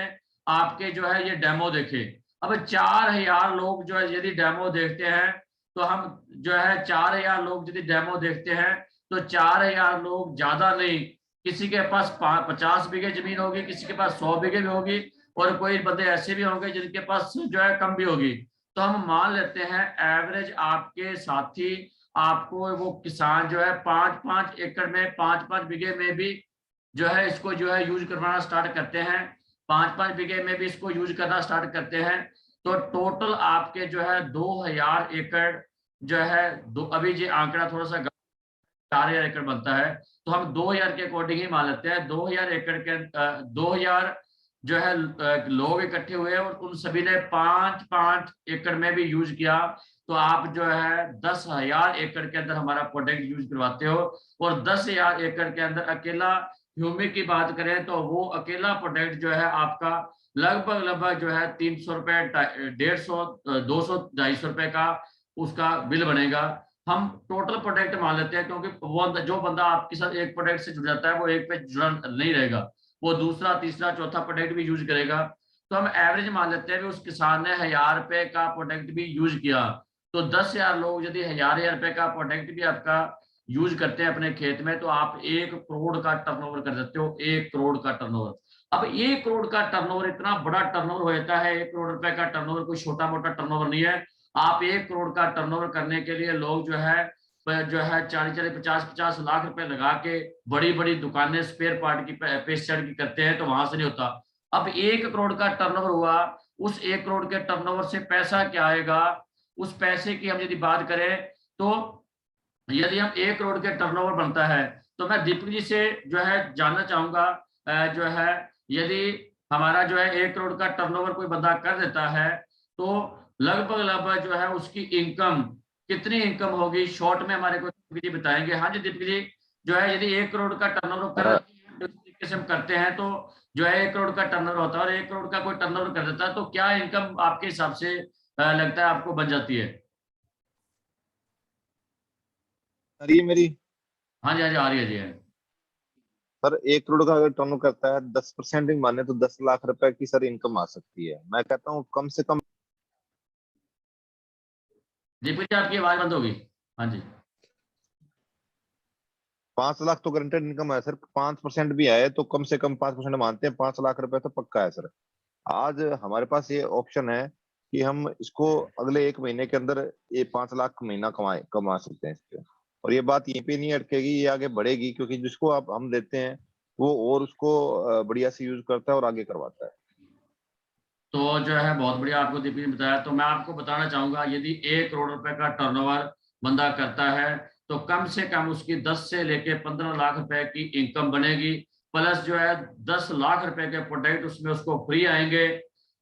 आपके जो है ये डेमो देखे। अब 4000 लोग जो है यदि डेमो देखते हैं तो हम जो है 4000 लोग यदि डेमो देखते हैं तो 4000 लोग ज्यादा नहीं, किसी के पास 50 बीघे जमीन होगी, किसी के पास 100 बीघे भी होगी और कोई बंदे ऐसे भी होंगे जिनके पास जो है कम भी होगी। तो हम मान लेते हैं एवरेज आपके साथी आपको वो किसान जो है 5-5 एकड़ में 5-5 बीघे में भी जो है इसको जो है यूज करवाना स्टार्ट करते हैं, 5-5 बीघे में भी इसको यूज करना स्टार्ट करते हैं। तो टोटल आपके जो है 2000 एकड़ जो है अभी ये आंकड़ा थोड़ा सा 4000 एकड़ बनता है, तो हम 2000 के अकॉर्डिंग ही मान लेते हैं। 2000 एकड़ के 2000 जो है लोग इकट्ठे हुए और उन सभी ने 5-5 एकड़ में भी यूज किया, तो आप जो है 10,000 एकड़ के अंदर हमारा प्रोडक्ट यूज करवाते हो। और 10,000 एकड़ के अंदर अकेला ह्यूमिक की बात करें तो वो अकेला प्रोडक्ट जो है आपका लगभग जो है 300 रुपए 150 200-250 रुपए का उसका बिल बनेगा। हम टोटल प्रोडक्ट मान लेते हैं, क्योंकि वो जो बंदा आपके साथ एक प्रोडक्ट से जुड़ जाता है वो एक पे जुड़ा नहीं रहेगा, वो दूसरा तीसरा चौथा प्रोडक्ट भी यूज करेगा। तो हम एवरेज मान लेते हैं कि उस किसान ने 1000 रुपए का प्रोडक्ट भी यूज किया, तो 10,000 लोग यदि 1000 रुपए का प्रोडक्ट भी आपका यूज करते हैं अपने खेत में तो आप 1 करोड़ का टर्नओवर कर देते हो। 1 करोड़ का टर्नओवर, अब 1 करोड़ का टर्नओवर इतना बड़ा टर्नओवर हो जाता है। 1 करोड़ रुपए का टर्नओवर कोई छोटा मोटा टर्नओवर नहीं है। आप 1 करोड़ का टर्नओवर करने के लिए लोग जो है 40-50 लाख रुपए लगा के बड़ी बड़ी दुकानें स्पेयर पार्ट की पेस्टिसाइड की करते हैं, तो वहां से नहीं होता। अब 1 करोड़ का टर्नओवर हुआ, उस 1 करोड़ के टर्नओवर से पैसा क्या आएगा, उस पैसे की हम यदि बात करें तो यदि हम 1 करोड़ के टर्नओवर बनता है तो मैं दीपक जी से जो है जानना चाहूंगा जो है यदि हमारा जो है 1 करोड़ का टर्नओवर कोई बंदा कर देता है तो लगभग जो है उसकी इनकम कितनी इनकम होगी, शॉर्ट में हमारे को दीपक जी बताएंगे। हाँ जी दीपक जी, जो है यदि 1 करोड़ का टर्नओवर कर तरीके से हम करते हैं तो जो है 1 करोड़ का टर्नओवर होता है और 1 करोड़ का कोई टर्नओवर कर देता है तो क्या इनकम आपके हिसाब से लगता है आपको बन जाती है? रही है मेरी? हाँ जी हाँ जी आ रही है जी। सर 1 करोड़ का अगर टर्न करता है 10% भी माने तो 10 लाख रुपए की सर इनकम आ सकती है। मैं कहता हूँ कम से कम। दीपक जी आपकी आवाज बंद होगी। हाँ जी 5 लाख तो गारंटेड इनकम है सर। 5% भी आए तो कम से कम 5% मानते हैं, 5 लाख रुपए तो पक्का है सर। आज हमारे पास ये ऑप्शन है कि हम इसको अगले 1 महीने के अंदर ये 5 लाख महीना कमा सकते हैं इससे। और ये बात यहीं पे नहीं अटकेगी, ये आगे बढ़ेगी, क्योंकि जिसको आप हम देते हैं वो और उसको बढ़िया से यूज करता है और आगे करवाता है। तो जो है बहुत बढ़िया आपको दीपक ने बताया। तो मैं आपको बताना चाहूंगा, यदि 1 करोड़ रुपए का टर्नओवर बंदा करता है तो कम से कम उसकी 10 से लेके 15 लाख रुपए की इनकम बनेगी, प्लस जो है 10 लाख रुपए के प्रोडक्ट उसमें उसको फ्री आएंगे।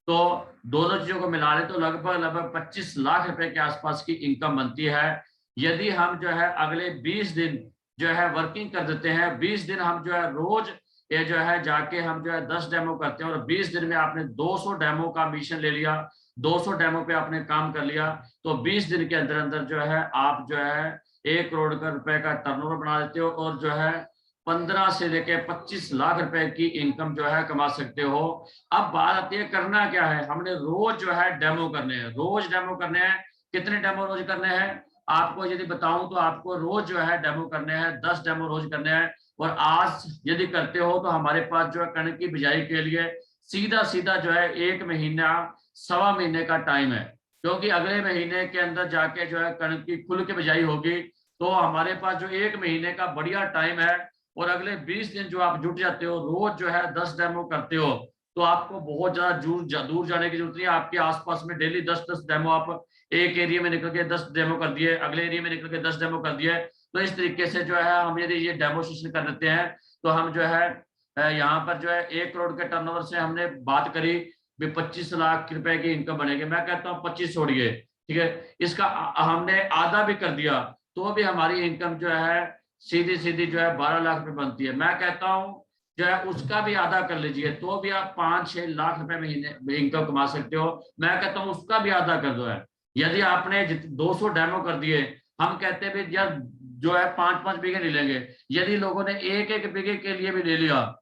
तो दोनों चीजों को मिला ले तो लगभग 25 लाख रुपए के आसपास की इनकम बनती है। यदि हम जो है अगले 20 दिन जो है वर्किंग कर देते हैं, 20 दिन हम जो है रोज ये जो है जाके हम जो है 10 डेमो करते हैं, और 20 दिन में आपने 200 डेमो का मिशन ले लिया, 200 डेमो पे आपने काम कर लिया, तो 20 दिन के अंदर अंदर जो है आप जो है 1 करोड़ का रुपए का टर्नओवर बना देते हो, और जो है 15 से लेके 25 लाख रुपए की इनकम जो है कमा सकते हो। अब बात आती है करना क्या है, हमने रोज जो है डेमो करने हैं, रोज डेमो करने हैं। कितने डेमो रोज करने हैं आपको यदि बताऊं तो आपको रोज जो है डेमो करने हैं, 10 डेमो रोज करने हैं। और आज यदि करते हो तो हमारे पास जो है कणक की बिजाई के लिए सीधा सीधा जो है 1 महीना 1.25 महीने का टाइम है, क्योंकि अगले महीने के अंदर जाके जो है कणक की खुल के बिजाई होगी। तो हमारे पास जो 1 महीने का बढ़िया टाइम है, और अगले 20 दिन जो आप जुट जाते हो, रोज जो है 10 डेमो करते हो, तो आपको बहुत ज्यादा दूर जाने की जरूरत नहीं है। आपके आसपास में डेली 10-10 डेमो, आप एक एरिया में निकल के 10 डेमो कर दिए, अगले एरिया में निकल के 10 डेमो कर दिए। तो इस तरीके से जो है हम यदि ये डेमोस्ट्रेशन कर देते हैं तो हम जो है यहाँ पर जो है 1 करोड़ के टर्नओवर से हमने बात करी 25 लाख रुपए की इनकम बनेगी। मैं कहता हूँ 25 छोड़िए, ठीक है, इसका हमने आधा भी कर दिया तो भी हमारी इनकम जो है सीधी सीधी जो है 12 लाख रुपए बनती है। मैं कहता हूँ जो है उसका भी आधा कर लीजिए तो भी आप 5-6 लाख रुपए महीने इनकम कमा सकते हो। मैं कहता हूँ उसका भी आधा कर दो है। यदि आपने 200 डेमो कर दिए, हम कहते हैं भी यार जो है 5-5 बीघे नहीं लेंगे, यदि लोगों ने 1-1 बीघे के लिए भी ले लिया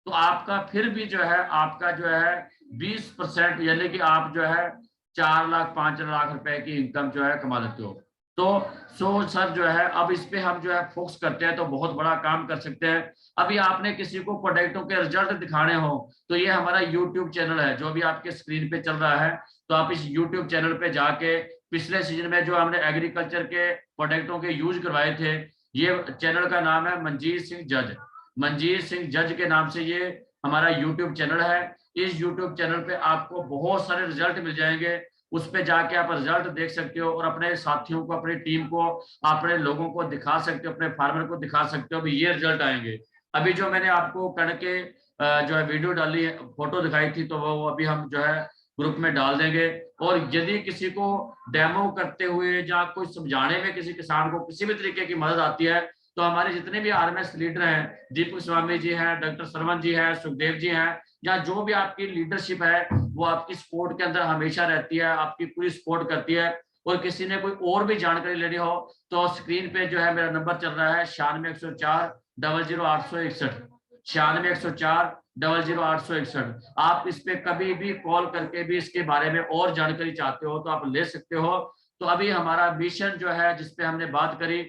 तो आपका फिर भी जो है आपका जो है 20% यानी कि आप जो है 4 लाख 5 लाख रुपए की इनकम जो है कमा लेते हो। तो सर जो है अब इस पे हम जो है फोकस करते हैं तो बहुत बड़ा काम कर सकते हैं। अभी आपने किसी को प्रोडक्टों के रिजल्ट दिखाने हो तो ये हमारा यूट्यूब चैनल है जो भी आपके स्क्रीन पे चल रहा है, तो आप इस यूट्यूब चैनल पे जाके पिछले सीजन में जो हमने एग्रीकल्चर के प्रोडक्टों के यूज करवाए थे, ये चैनल का नाम है मंजीत सिंह जज। मंजीत सिंह जज के नाम से ये हमारा यूट्यूब चैनल है। इस यूट्यूब चैनल पे आपको बहुत सारे रिजल्ट मिल जाएंगे, उस पे जाके आप रिजल्ट देख सकते हो और अपने साथियों को, अपनी टीम को, अपने लोगों को दिखा सकते हो, अपने फार्मर को दिखा सकते हो भी ये रिजल्ट आएंगे। अभी जो मैंने आपको कणक के जो है वीडियो डाली, फोटो दिखाई थी, तो वो अभी हम जो है ग्रुप में डाल देंगे। और यदि किसी को डेमो करते हुए या कोई समझाने में किसी किसान को किसी भी तरीके की मदद आती है तो हमारे जितने भी आरएमएस लीडर हैं, दीपक स्वामी जी हैं, डॉक्टर सरवन जी हैं, सुखदेव जी हैं, या जो भी आपकी लीडरशिप है वो आपकी सपोर्ट के अंदर हमेशा रहती है, आपकी पूरी सपोर्ट करती है। और किसी ने कोई और भी जानकारी लेनी हो तो स्क्रीन पे जो है मेरा नंबर चल रहा है 96-104-00861, 96-104-00861। आप इस पे कभी भी कॉल करके भी इसके बारे में और जानकारी चाहते हो तो आप ले सकते हो। तो अभी हमारा मिशन जो है जिसपे हमने बात करी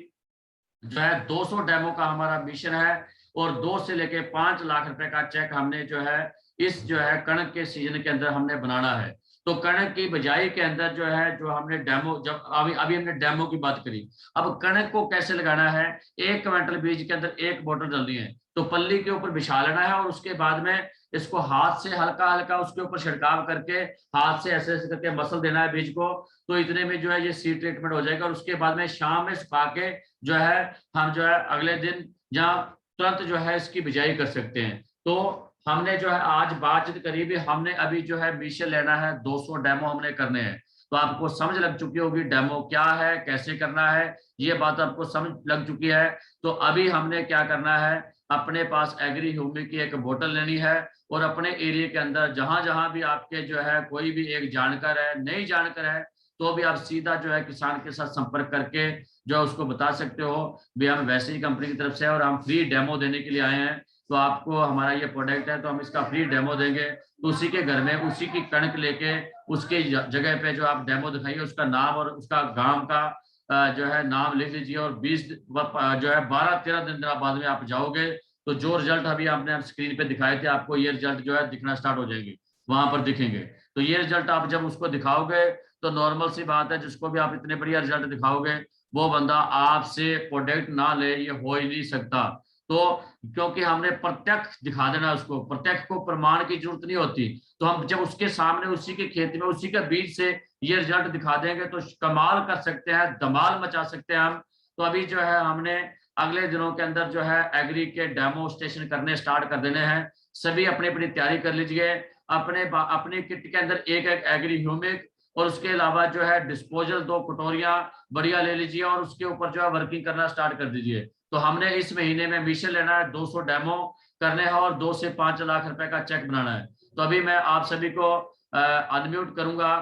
जो है 200 डेमो का हमारा मिशन है, और 2 से लेके 5 लाख रुपए का चेक हमने जो है इस जो है कणक के सीजन के अंदर हमने बनाना है। तो कणक की बिजाई के अंदर जो है जो हमने डेमो, जब अभी हमने डेमो की बात करी, अब कणक को कैसे लगाना है, 1 क्विंटल बीज के अंदर 1 बोतल डालनी है, तो पल्ली के ऊपर बिछा लेना है और उसके बाद में इसको हाथ से हल्का हल्का उसके ऊपर छिड़काव करके हाथ से ऐसे ऐसे करके मसल देना है बीज को। तो इतने में जो है ये सीड ट्रीटमेंट हो जाएगा, और उसके बाद में शाम में सुखा के जो है हम जो है अगले दिन या तुरंत जो है इसकी बिजाई कर सकते हैं। तो हमने जो है आज बातचीत करी भी, हमने अभी जो है मिशन लेना है, 200 डेमो हमने करने हैं। तो आपको समझ लग चुकी होगी डेमो क्या है, कैसे करना है, ये बात आपको समझ लग चुकी है। तो अभी हमने क्या करना है, अपने पास एग्री ह्यूमिक की एक बोतल लेनी है, और अपने एरिया के अंदर जहां जहां भी आपके जो है कोई भी एक जानकार है, नई जानकार है, तो भी आप सीधा जो है किसान के साथ संपर्क करके जो है उसको बता सकते हो भी हम वैसे ही कंपनी की तरफ से और हम फ्री डेमो देने के लिए आए हैं। तो आपको हमारा ये प्रोडक्ट है तो हम इसका फ्री डेमो देंगे। तो उसी के घर में उसी की कणक लेके उसके जगह पे जो आप डेमो दिखाइए उसका नाम और उसका गांव का जो है नाम लिख लीजिए, और 20 जो है 12-13 दिन बाद में आप जाओगे तो जो रिजल्ट अभी आपने स्क्रीन पे दिखाए थे आपको ये रिजल्ट जो है दिखना स्टार्ट हो जाएंगे। वहां पर दिखेंगे। तो ये रिजल्ट आप जब उसको दिखाओगे तो नॉर्मल सी बात है, जिसको भी आप इतने बढ़िया रिजल्ट दिखाओगे वो बंदा आपसे प्रोडक्ट ना ले, ये हो ही नहीं सकता। तो क्योंकि हमने प्रत्यक्ष दिखा देना उसको, प्रत्यक्ष को प्रमाण की जरूरत नहीं होती। तो हम जब उसके सामने उसी के खेत में उसी के बीज से ये रिजल्ट दिखा देंगे तो कमाल कर सकते हैं, धमाल मचा सकते हैं हम। तो अभी जो है हमने अगले दिनों के अंदर जो है एग्री के डेमो स्टेशन करने स्टार्ट कर देने हैं। सभी अपनी अपनी तैयारी कर लीजिए। अपने किट के अंदर एक एक एग्री ह्यूमिक और उसके अलावा जो है डिस्पोजल 2 कटोरियां बढ़िया ले लीजिए और उसके ऊपर जो है वर्किंग करना स्टार्ट कर दीजिए। तो हमने इस महीने में मिशन लेना है, 200 डेमो करने हैं और 2 से 5 लाख रुपए का चेक बनाना है। तो अभी मैं आप सभी को अनम्यूट करूंगा,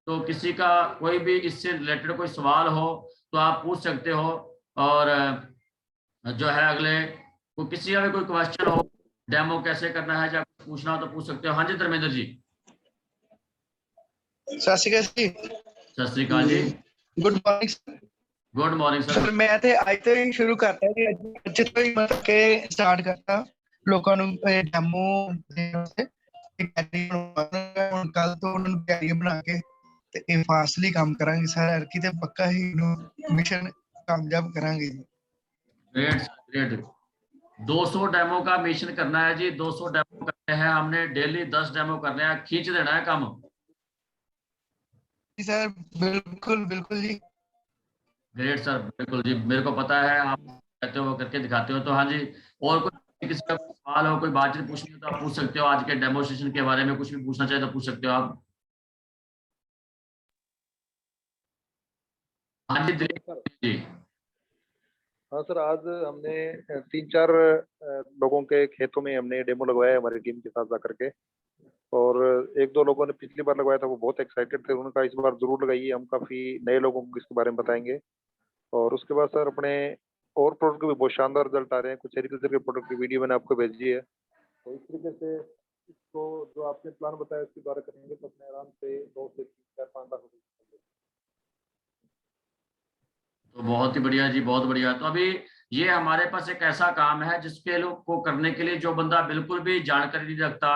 तो किसी का कोई भी इससे रिलेटेड कोई सवाल हो तो आप पूछ सकते हो। और जो है अगले को किसी का भी कोई क्वेश्चन हो, डेमो कैसे करना है या पूछना हो तो पूछ सकते हो। हाँ जी धर्मेंद्र जी। सत श्री अकाल जी। सत श्री अकाल जी। Good morning sir. Good morning sir sir. मैं ਤੇ ਅੱਜ ਤੋਂ ਹੀ ਸ਼ੁਰੂ ਕਰਤਾ ਜੀ, ਅੱਜ ਤੋਂ ਹੀ ਮਤਲਬ ਕਿ ਸਟਾਰਟ ਕਰਤਾ ਲੋਕਾਂ ਨੂੰ ਡੈਮੋ ਦੇਣ ਵਾਸਤੇ। ਹੁਣ ਕੱਲ ਤੋਂ ਉਹਨਾਂ ਨੂੰ ਤਿਆਰੀ ਬਣਾ ਕੇ ਤੇ ਇਹ ਫਾਸਟਲੀ ਕੰਮ ਕਰਾਂਗੇ ਸਰ। ਅਰਕੀ ਤੇ ਪੱਕਾ ਹੀ ਮਿਸ਼ਨ ਕਾਮਯਾਬ ਕਰਾਂਗੇ ਜੀ। Great great. 200 डेमो का मिशन करना है जी, 200 डेमो करने हैं हमने, डेली 10 डेमो करने हैं, खींच देना है काम। जी सर बिल्कुल बिल्कुल जी। ग्रेट सर, बिल्कुल जी, मेरे को पता है आप कहते हो वो करके दिखाते हो। तो हाँ जी, और कोई किसी का सवाल हो, कोई बातचीत पूछनी हो तो आप पूछ सकते हो। आज के डेमोस्ट्रेशन के बारे में कुछ भी पूछना चाहे तो पूछ सकते हो आप। हाँ जी दिलीप जी। हाँ सर, आज हमने 3-4 लोगों के खेतों में हमने डेमो लगवाया हमारी टीम के साथ जाकर के। और 1-2 लोगों ने पिछली बार लगवाया था, वो बहुत एक्साइटेड थे। उन्होंने कहा इस बार जरूर लगाइए, हम काफी नए लोगों को इसके बारे में बताएंगे। और उसके बाद सर अपने और प्रोडक्ट के भी बहुत शानदार रिजल्ट आ रहे हैं। कुछ एग्रीकल्चर के प्रोडक्ट की वीडियो मैंने आपको भेजी है। तो इस तरीके से इसको जो आपने प्लान बताया उसके द्वारा करेंगे तो अपने आराम से 2 से 3-4-5 लाख रुपए। तो बहुत ही बढ़िया जी, बहुत बढ़िया। तो अभी ये हमारे पास एक ऐसा काम है जिसके लोग को करने के लिए जो बंदा बिल्कुल भी जानकारी नहीं रखता,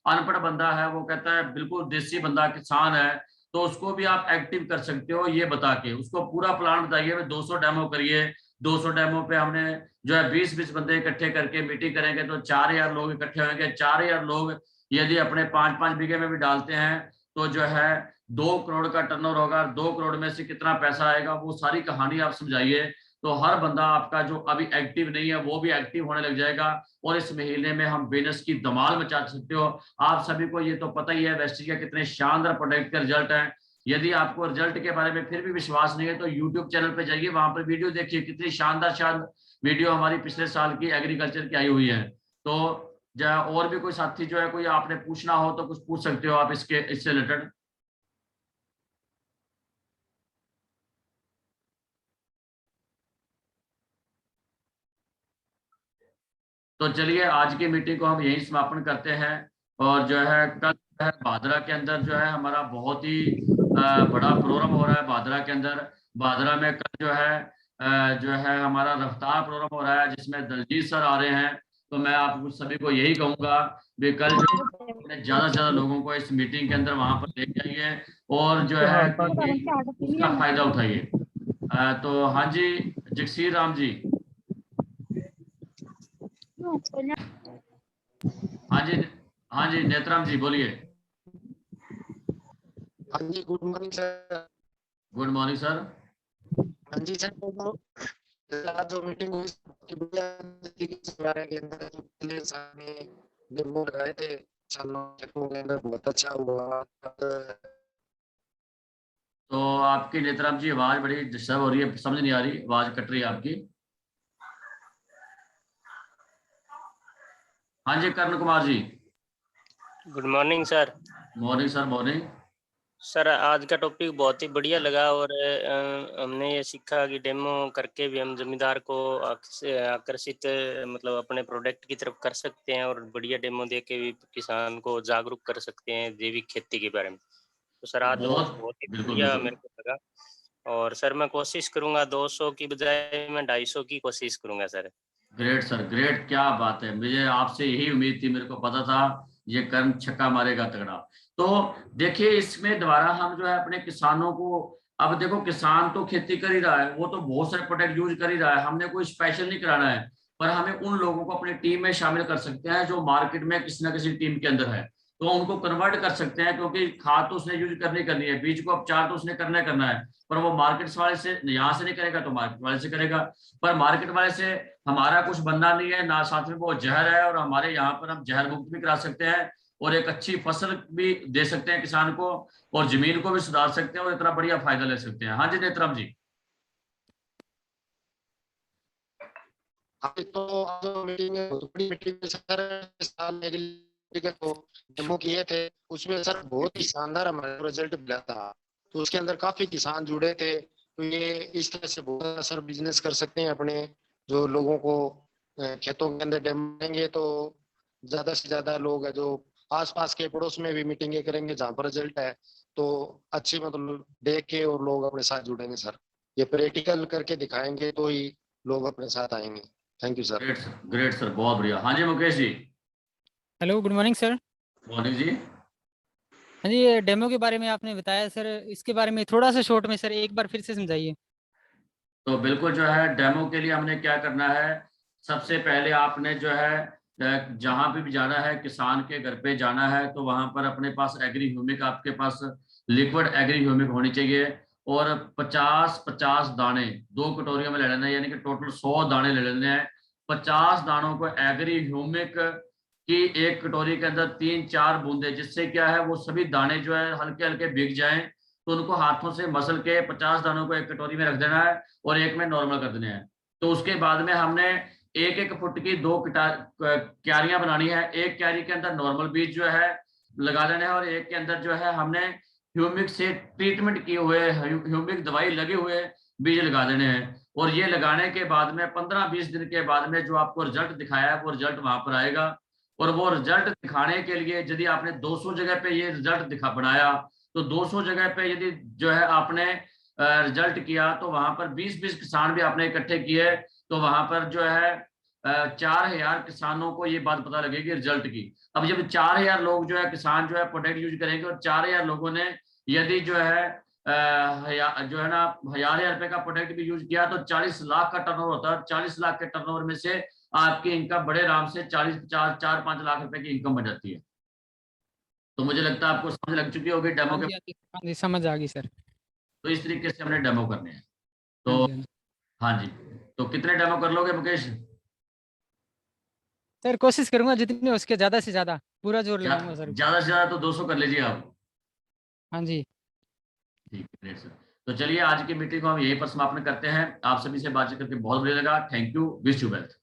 अनपढ़ बंदा है, वो कहता है बिल्कुल देसी बंदा किसान है, तो उसको भी आप एक्टिव कर सकते हो ये बता के। उसको पूरा प्लान बताइए, 200 डेमो करिए। 200 डेमो पे हमने जो है 20-20 बंदे इकट्ठे करके मीटिंग करेंगे तो 4000 लोग इकट्ठे होंगे। 4000 लोग यदि अपने 5-5 बीघे में भी डालते हैं तो जो है 2 करोड़ का टर्नओवर होगा। 2 करोड़ में से कितना पैसा आएगा वो सारी कहानी आप समझाइए। तो हर बंदा आपका जो अभी एक्टिव नहीं है वो भी एक्टिव होने लग जाएगा और इस महीने में हम बिजनेस की धमाल मचा सकते हो। आप सभी को ये तो पता ही है वेस्टीज के कितने शानदार प्रोडक्ट के रिजल्ट हैं। यदि आपको रिजल्ट के बारे में फिर भी विश्वास नहीं है तो यूट्यूब चैनल पे जाइए, वहां पर वीडियो देखिए, कितनी शानदार शानदार वीडियो हमारी पिछले साल की एग्रीकल्चर की आई हुई है। तो और भी कोई साथी जो है, कोई आपने पूछना हो तो कुछ पूछ सकते हो आप इससे रिलेटेड। तो चलिए आज की मीटिंग को हम यही समापन करते हैं। और जो है कल जो है भादरा के अंदर जो है हमारा बहुत ही बड़ा प्रोग्राम हो रहा है भादरा के अंदर। भादरा में कल जो है हमारा रफ्तार प्रोग्राम हो रहा है जिसमें दलजीत सर आ रहे हैं। तो मैं आप सभी को यही कहूंगा भी कल जो ज्यादा से ज्यादा लोगों को इस मीटिंग के अंदर वहां पर लेके आइए और जो है उसका फायदा उठाइए। तो हाँ जी जगसीर राम जी। हाँ जी नेत्राम जी बोलिए। हाँ जी good morning sir. Good morning sir. हाँ जी सर, जो मीटिंग हुई के अंदर पिछले साल में डेमो लगाए थे के अंदर बहुत अच्छा हुआ। तो आपकी नेत्राम जी आवाज बड़ी डिस्टर्ब हो रही है, समझ नहीं आ रही, आवाज कट रही है आपकी। हाँ जी Karn Kumar ji. Good morning sir. Morning sir morning. Sir आज का टॉपिक बहुत ही बढ़िया लगा और हमने ये सीखा कि डेमो करके भी हम जमींदार को आकर्षित मतलब अपने प्रोडक्ट की तरफ कर सकते हैं और बढ़िया डेमो दे के भी किसान को जागरूक कर सकते हैं जैविक खेती के बारे में। तो सर आज बहुत ही बढ़िया मेरे को लगा और सर मैं कोशिश करूंगा 200 की बजाय मैं 250 की कोशिश करूंगा सर। ग्रेट सर ग्रेट, क्या बात है, मुझे आपसे यही उम्मीद थी, मेरे को पता था ये कर्ण छक्का मारेगा तगड़ा। तो देखिए इसमें द्वारा हम जो है अपने किसानों को, अब देखो किसान तो खेती कर ही रहा है, वो तो बहुत सारे प्रोडक्ट यूज कर ही रहा है, हमने कोई स्पेशल नहीं कराना है, पर हमें उन लोगों को अपनी टीम में शामिल कर सकते हैं जो मार्केट में किसी ना किसी टीम के अंदर है, तो उनको कन्वर्ट कर सकते हैं, क्योंकि खाद तो उसने यूज करनी है, बीज को उपचार तो उसने करना है, पर वो मार्केट वाले से यहाँ से नहीं करेगा तो मार्केट वाले से करेगा, पर मार्केट वाले से हमारा कुछ बनना नहीं है ना, साथ में वो जहर है, और हमारे यहाँ पर हम जहर मुक्त भी करा सकते हैं और एक अच्छी फसल भी दे सकते हैं किसान को, और जमीन को भी सुधार सकते हैं और इतना बढ़िया फायदा ले सकते हैं। हाँ जी नेत्रम जी। अभी तो मीटिंग है, बहुत बड़ी मीटिंग है सर, साल को डेमो किए थे, उसमें सर बहुत ही शानदार हमारा रिजल्ट मिला था, तो उसके अंदर काफी किसान जुड़े थे, तो ये इस तरह से बहुत सर बिजनेस कर सकते हैं अपने, जो लोगों को खेतों के अंदर डेमो देंगे तो ज्यादा से ज्यादा लोग है जो आसपास के पड़ोस में भी मीटिंगें करेंगे जहाँ पर रिजल्ट है, तो अच्छी मतलब देख के और लोग अपने साथ जुड़ेंगे सर, ये प्रैक्टिकल करके दिखाएंगे तो ही लोग अपने साथ आएंगे। Thank you sir. Great sir, बहुत बढ़िया। हाँ जी Mukesh ji. Hello, good morning sir. Morning जी। हाँ जी, ये डेमो के बारे में आपने बताया सर, इसके बारे में थोड़ा सा शॉर्ट में सर एक बार फिर से समझाइए। तो बिल्कुल जो है डेमो के लिए हमने क्या करना है, सबसे पहले आपने जो है जहां पे भी जाना है, किसान के घर पे जाना है, तो वहां पर अपने पास एग्री ह्यूमिक, आपके पास लिक्विड एग्री ह्यूमिक होनी चाहिए, और 50-50 दाने 2 कटोरियों में ले लेना है, यानी कि टोटल 100 दाने ले लेने हैं। 50 दानों को एग्री ह्यूमिक की एक कटोरी के अंदर 3-4 बूंदे, जिससे क्या है वो सभी दाने जो है हल्के हल्के भीग जाएं, तो उनको हाथों से मसल के 50 दानों को एक कटोरी में रख देना है और एक में नॉर्मल कर देने हैं। तो उसके बाद में हमने 1-1 फुट की 2 क्यारियां बनानी है, एक क्यारी के अंदर नॉर्मल बीज जो है लगा देना है, और एक के अंदर जो है हमने ह्यूमिक से ट्रीटमेंट किए हुए, ह्यूमिक दवाई लगे हुए बीज लगा देने हैं। और ये लगाने के बाद में 15-20 दिन के बाद में जो आपको रिजल्ट दिखाया है वो रिजल्ट वहां पर आएगा, और वो रिजल्ट दिखाने के लिए यदि आपने 200 जगह पे ये रिजल्ट दिखा बनाया, तो 200 जगह पे यदि जो है आपने रिजल्ट किया, तो वहां पर 20-20 किसान भी आपने इकट्ठे किए, तो वहां पर जो है 4000 किसानों को ये बात पता लगेगी रिजल्ट की। अब जब 4000 लोग जो है किसान जो है प्रोडक्ट यूज करेंगे, और 4000 लोगों ने यदि जो है जो है ना 1000 रुपए का प्रोडक्ट भी यूज किया, तो 40 लाख का टर्नओवर होता है। 40 लाख के टर्नओवर में से आपकी इनकम बड़े आराम से 4-5 लाख रुपए की इनकम बन जाती है। तो मुझे लगता है आपको समझ लग चुकी होगी डेमो के। हाँ जी, समझ आ गई सर। तो इस तरीके से हमने डेमो करने हैं। तो हाँ जी, हाँ जी। हाँ जी, तो कितने डेमो कर लोगे मुकेश? सर कोशिश करूंगा जितनी हो सके ज्यादा से ज्यादा, पूरा जोर लगाऊंगा सर। ज्यादा से ज्यादा तो 200 कर लीजिए आप। हाँ जी। ठीक है, ग्रेट सर। तो चलिए आज की मीटिंग को हम यहीं पर समापन करते हैं। आप सभी से बातचीत करके बहुत बढ़िया लगा। Thank you, wish you wealth.